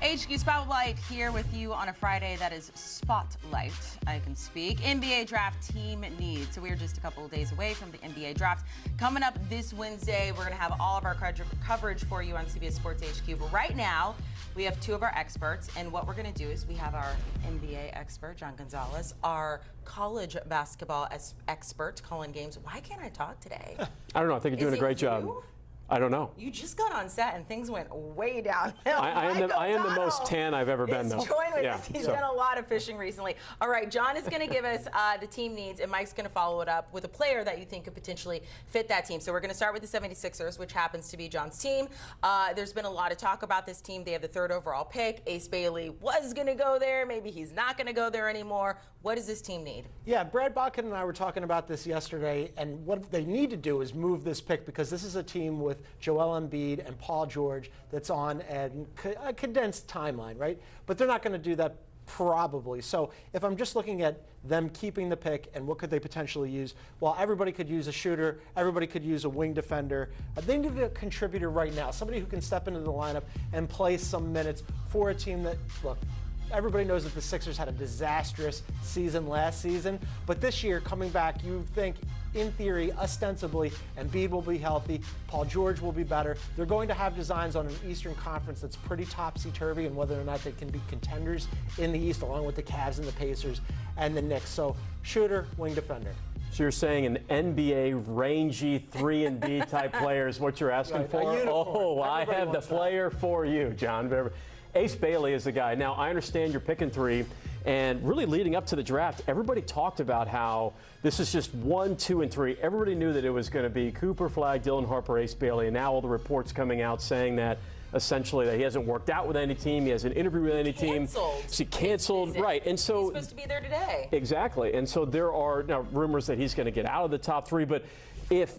HQ Spotlight here with you on a Friday that is Spotlight, I can speak. NBA draft team needs. So we are just a couple of days away from the NBA draft. Coming up this Wednesday, we're going to have all of our coverage for you on CBS Sports HQ. But right now, we have two of our experts. And what we're going to do is we have our NBA expert, John Gonzalez, our college basketball expert, calling games. Why can't I talk today? I don't know. I think you're doing a great job. I don't know. You just got on set and things went way downhill. I am the most tan I've ever been, though. Join with us. He's done a lot of fishing recently. All right, John is going to give us the team needs, and Mike's going to follow it up with a player that you think could potentially fit that team. So we're going to start with the 76ers, which happens to be John's team. There's been a lot of talk about this team. They have the 3rd overall pick. Ace Bailey was going to go there. Maybe he's not going to go there anymore. What does this team need? Yeah, Brad Botkin and I were talking about this yesterday, and what they need to do is move this pick because this is a team with Joel Embiid and Paul George that's on a condensed timeline, right? But they're not going to do that probably. So if I'm just looking at them keeping the pick and what could they potentially use, well, everybody could use a shooter. Everybody could use a wing defender. They need a contributor right now, somebody who can step into the lineup and play some minutes for a team that, look, everybody knows that the Sixers had a disastrous season last season, but this year, coming back, you think, in theory, ostensibly, Embiid will be healthy, Paul George will be better. They're going to have designs on an Eastern Conference that's pretty topsy-turvy, and whether or not they can be contenders in the East, along with the Cavs and the Pacers and the Knicks. So, shooter, wing defender. So you're saying an NBA rangy 3-and-D type player is what you're asking for? Oh, I have the player for you, John. Ace Bailey is the guy. Now, I understand you're picking 3, and really leading up to the draft, everybody talked about how this is just 1, 2, and 3. Everybody knew that it was going to be Cooper, Flagg, Dylan Harper, Ace Bailey, and now all the reports coming out saying that essentially that he hasn't worked out with any team, he hasn't interviewed with any team. She canceled, right? And so he's supposed to be there today. Exactly, and so there are now rumors that he's going to get out of the top 3, but if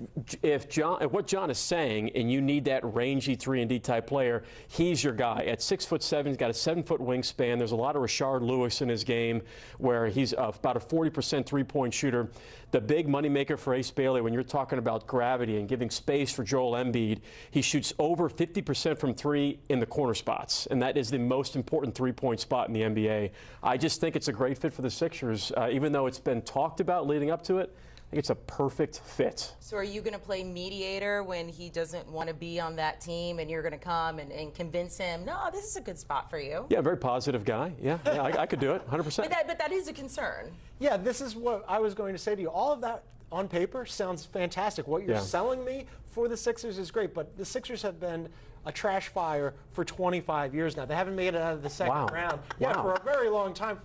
what John is saying, and you need that rangy 3-and-D type player, he's your guy. At 6'7", he's got a 7-foot wingspan. There's a lot of Rashard Lewis in his game, where he's about a 40% three-point shooter. The big moneymaker for Ace Bailey, when you're talking about gravity and giving space for Joel Embiid, he shoots over 50% from 3 in the corner spots, and that is the most important three-point spot in the NBA. I just think it's a great fit for the Sixers, even though it's been talked about leading up to it. I think it's a perfect fit. So are you going to play mediator when he doesn't want to be on that team, and you're going to come and convince him, no, this is a good spot for you? Yeah, very positive guy. Yeah, I could do it, 100%. But that is a concern. Yeah, this is what I was going to say to you. All of that on paper sounds fantastic. What you're selling me for the Sixers is great, but the Sixers have been a trash fire for 25 years now. They haven't made it out of the second round. Yeah, for a very long time,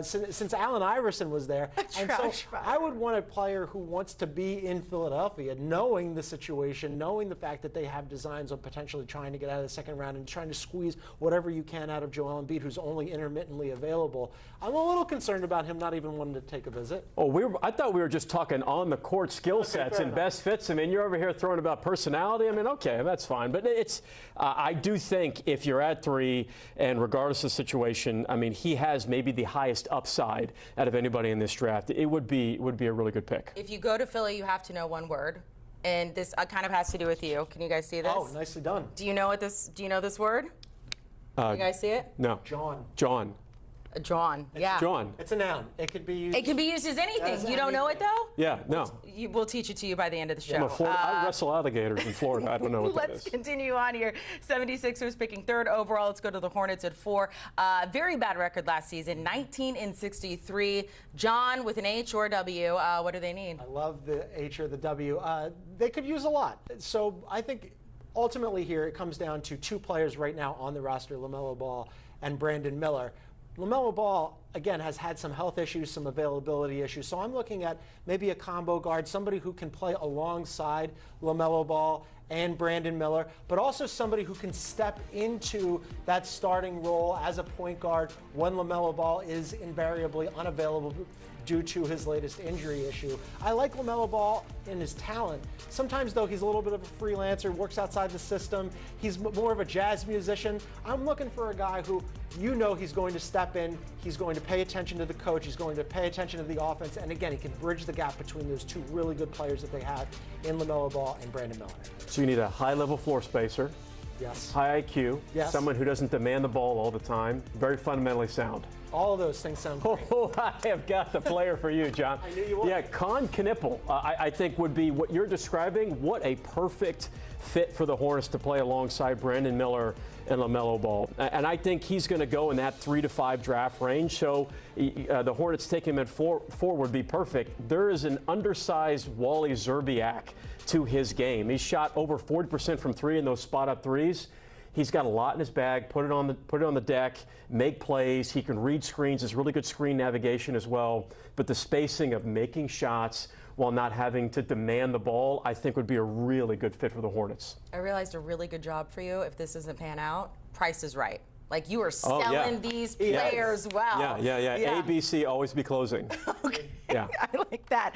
since Allen Iverson was there. And so I would want a player who wants to be in Philadelphia, knowing the situation, knowing the fact that they have designs of potentially trying to get out of the second round and trying to squeeze whatever you can out of Joel Embiid, who's only intermittently available. I'm a little concerned about him not even wanting to take a visit. Oh, I thought we were just talking on the court skill sets and best fits. I mean, you're over here throwing about personality. I mean, okay, that's fine. But I do think if you're at 3, and regardless of the situation, I mean, he has maybe the highest upside out of anybody in this draft. It would be a really good pick. If you go to Philly, you have to know one word, and this kind of has to do with you. Can you guys see this? Oh, nicely done. Do you know this word? Can you guys see it? No. John. John. John. Yeah. John. It's a noun. It could be used. It can be used as anything. You don't know it though? Yeah. No. We'll teach it to you by the end of the show. I wrestle alligators in Florida. I don't know what that is. Let's continue on here. 76ers picking 3rd overall. Let's go to the Hornets at 4. Very bad record last season, 19-63. John, with an H or a W, what do they need? I love the H or the W. They could use a lot. So I think ultimately here it comes down to 2 players right now on the roster, LaMelo Ball and Brandon Miller. LaMelo Ball, again, has had some health issues, some availability issues. So I'm looking at maybe a combo guard, somebody who can play alongside LaMelo Ball and Brandon Miller, but also somebody who can step into that starting role as a point guard when LaMelo Ball is invariably unavailable due to his latest injury issue. I like LaMelo Ball in his talent. Sometimes, though, he's a little bit of a freelancer, works outside the system. He's more of a jazz musician. I'm looking for a guy who, you know, he's going to step in, he's going to pay attention to the coach, he's going to pay attention to the offense, and again, he can bridge the gap between those 2 really good players that they have in LaMelo Ball and Brandon Miller. So you need a high-level floor spacer. Yes. High IQ. Yes. Someone who doesn't demand the ball all the time. Very fundamentally sound. All of those things sound great. Oh, I have got the player for you, John. I knew you would. Yeah, Kon Kneuppel, I think would be what you're describing. What a perfect fit for the Hornets to play alongside Brandon Miller and LaMelo Ball. And I think he's going to go in that 3 to 5 draft range. So the Hornets taking him at 4 would be perfect. There is an undersized Wally Szczerbiak to his game. He shot over 40% from 3 in those spot-up threes. He's got a lot in his bag. Put it on the deck. Make plays. He can read screens. Has really good screen navigation as well. But the spacing of making shots while not having to demand the ball, I think would be a really good fit for the Hornets. I realized a really good job for you if this doesn't pan out. Price is Right. Like, you are selling these players well. Yeah. ABC, always be closing. Okay. Yeah. I like that.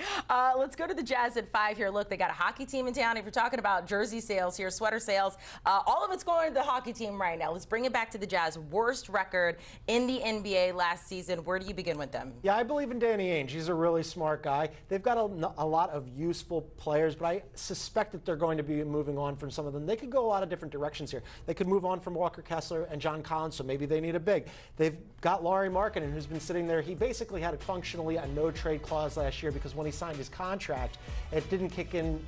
Let's go to the Jazz at 5 here. Look, they got a hockey team in town. If you're talking about jersey sales here, sweater sales, all of it's going to the hockey team right now. Let's bring it back to the Jazz. Worst record in the NBA last season. Where do you begin with them? Yeah, I believe in Danny Ainge. He's a really smart guy. They've got a lot of useful players, but I suspect that they're going to be moving on from some of them. They could go a lot of different directions here. They could move on from Walker Kessler and John Collins, so maybe they need a big. They've got Lauri Markkanen, who's been sitting there. He basically had functionally a no-trade clause last year because when he signed his contract, it didn't kick in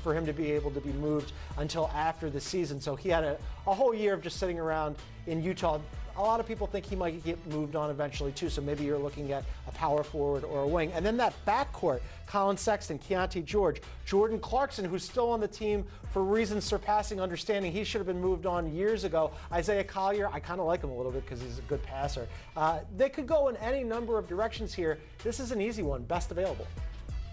for him to be able to be moved until after the season. So he had a whole year of just sitting around in Utah. A lot of people think he might get moved on eventually too, so maybe you're looking at a power forward or a wing. And then that backcourt, Colin Sexton, Keontae George, Jordan Clarkson, who's still on the team for reasons surpassing understanding. He should have been moved on years ago. Isaiah Collier, I kind of like him a little bit because he's a good passer. They could go in any number of directions here. This is an easy one, best available.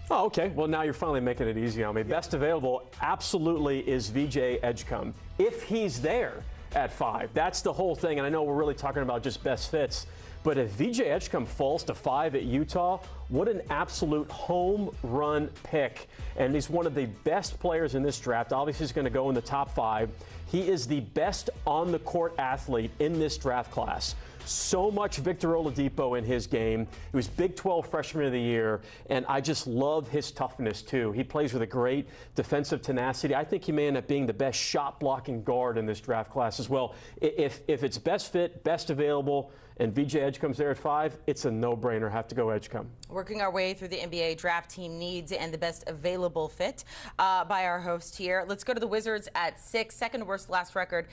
Oh, okay. Well, now you're finally making it easy on me. Yeah. Best available absolutely is VJ Edgecombe, if he's there at 5. That's the whole thing, and I know we're really talking about just best fits, but if VJ Edgecombe falls to 5 at Utah, what an absolute home run pick. And he's one of the best players in this draft. Obviously, he's going to go in the top 5. He is the best on-the-court athlete in this draft class. So much Victor Oladipo in his game. He was Big 12 Freshman of the Year, and I just love his toughness, too. He plays with a great defensive tenacity. I think he may end up being the best shot-blocking guard in this draft class as well. If it's best fit, best available, and VJ Edgecombe's there at 5, it's a no-brainer. Have to go Edgecombe. Working our way through the NBA draft team needs and the best available fit by our host here. Let's go to the Wizards at 6. Second to worst last record.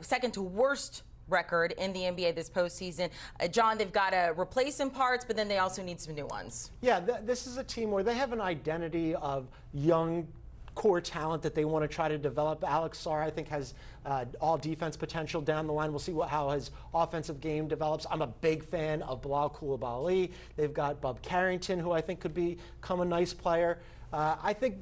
Second to worst record in the NBA this postseason. John, they've got to replace some parts, but then they also need some new ones. Yeah, this is a team where they have an identity of young core talent that they want to try to develop. Alex Sarr, I think, has all defense potential down the line. We'll see how his offensive game develops. I'm a big fan of Bilal Coulibaly. They've got Bub Carrington, who I think could become a nice player. I think,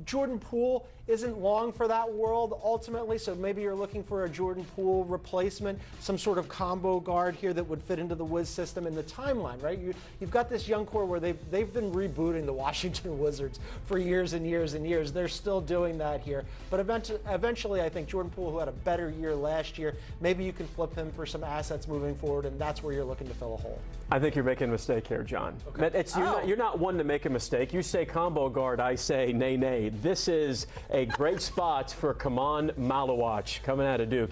Jordan Poole isn't long for that world ultimately, so maybe you're looking for a Jordan Poole replacement, some sort of combo guard here that would fit into the Wiz system in the timeline, right? You've got this young core where they've been rebooting the Washington Wizards for years and years and years. They're still doing that here. But eventually, I think Jordan Poole, who had a better year last year, maybe you can flip him for some assets moving forward, and that's where you're looking to fill a hole. I think you're making a mistake here, John. Okay. You're not one to make a mistake. You say combo guard, I say nay, nay. This is a great spot for Kon Kneuppel coming out of Duke.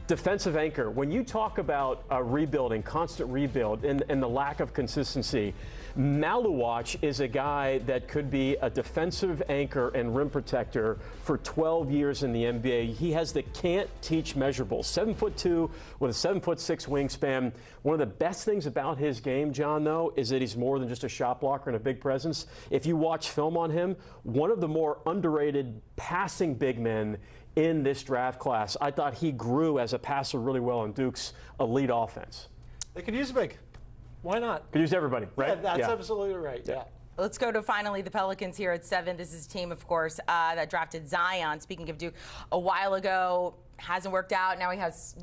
Defensive anchor. When you talk about rebuilding, constant rebuild, and the lack of consistency, Kneuppel is a guy that could be a defensive anchor and rim protector for 12 years in the NBA. He has the can't-teach measurables. 7'2" with a 7'6" wingspan. One of the best things about his game, John, though, is that he's more than just a shot blocker and a big presence. If you watch film on him, one of the more underrated passing big men in this draft class. I thought he grew as a passer really well in Duke's elite offense. They could use a big. Why not? Could use everybody, right? Yeah, that's absolutely right. Yeah. Let's go to finally the Pelicans here at 7. This is a team, of course, that drafted Zion, speaking of Duke, a while ago. Hasn't worked out. Now he has,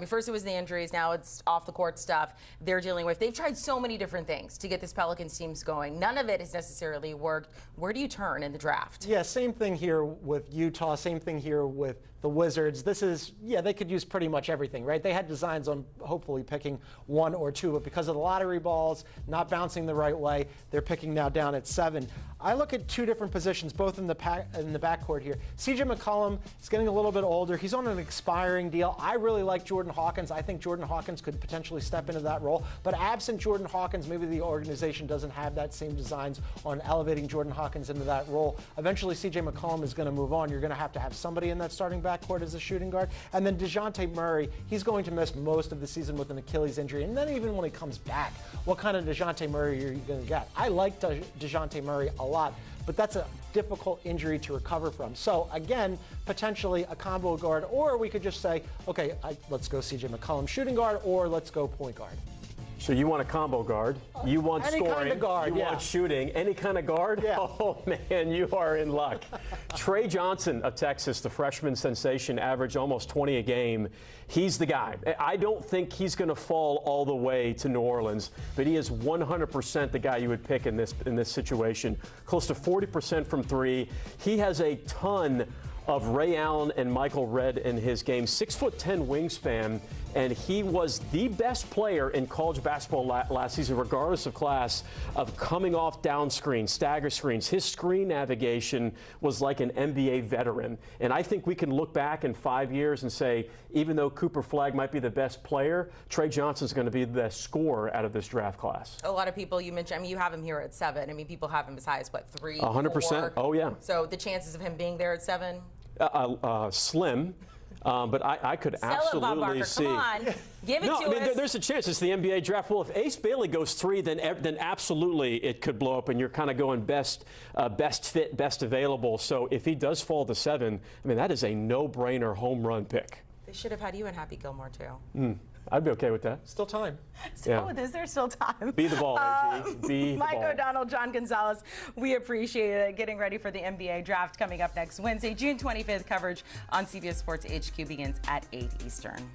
first it was the injuries. Now it's off the court stuff they're dealing with. They've tried so many different things to get this Pelicans teams going. None of it has necessarily worked. Where do you turn in the draft? Yeah, same thing here with Utah. Same thing here with the Wizards. This is, they could use pretty much everything, right? They had designs on hopefully picking 1 or 2, but because of the lottery balls not bouncing the right way, they're picking now down at 7. I look at 2 different positions, both in the backcourt here. CJ McCollum is getting a little bit older. He's on an expiring deal. I really like Jordan Hawkins. I think Jordan Hawkins could potentially step into that role. But absent Jordan Hawkins, maybe the organization doesn't have that same designs on elevating Jordan Hawkins into that role. Eventually, CJ McCollum is going to move on. You're going to have somebody in that starting backcourt as a shooting guard. And then DeJounte Murray, he's going to miss most of the season with an Achilles injury. And then even when he comes back, what kind of DeJounte Murray are you going to get? I like DeJounte Murray a lot, but that's a difficult injury to recover from. So again, potentially a combo guard, or we could just say, okay, let's go CJ McCollum shooting guard, or let's go point guard. So you want a combo guard, you want any scoring, kind of guard, you want shooting, any kind of guard? Yeah. Oh, man, you are in luck. Trey Johnson of Texas, the freshman sensation, averaged almost 20 a game. He's the guy. I don't think he's going to fall all the way to New Orleans, but he is 100% the guy you would pick in this situation. Close to 40% from 3. He has a ton of Ray Allen and Michael Redd in his game. 6'10" wingspan, and he was the best player in college basketball last season, regardless of class, of coming off down screens, stagger screens. His screen navigation was like an NBA veteran. And I think we can look back in 5 years and say, even though Cooper Flagg might be the best player, Trey Johnson's going to be the best scorer out of this draft class. A lot of people you mentioned, I mean, you have him here at 7. I mean, people have him as high as, what, 3, 100%. 4? Oh, yeah. So the chances of him being there at 7? Slim. But I could absolutely see. Come on, give it to us. There's a chance. It's the NBA draft. Well, if Ace Bailey goes 3, then absolutely it could blow up, and you're kind of going best fit, best available. So if he does fall to 7, I mean, that is a no-brainer home run pick. They should have had you and Happy Gilmore too. I'd be okay with that. Still time. Is there still time? Be the ball, AG. Be the Mike ball. O'Donnell, John Gonzalez, we appreciate it. Getting ready for the NBA draft coming up next Wednesday, June 25th. Coverage on CBS Sports HQ begins at 8 Eastern.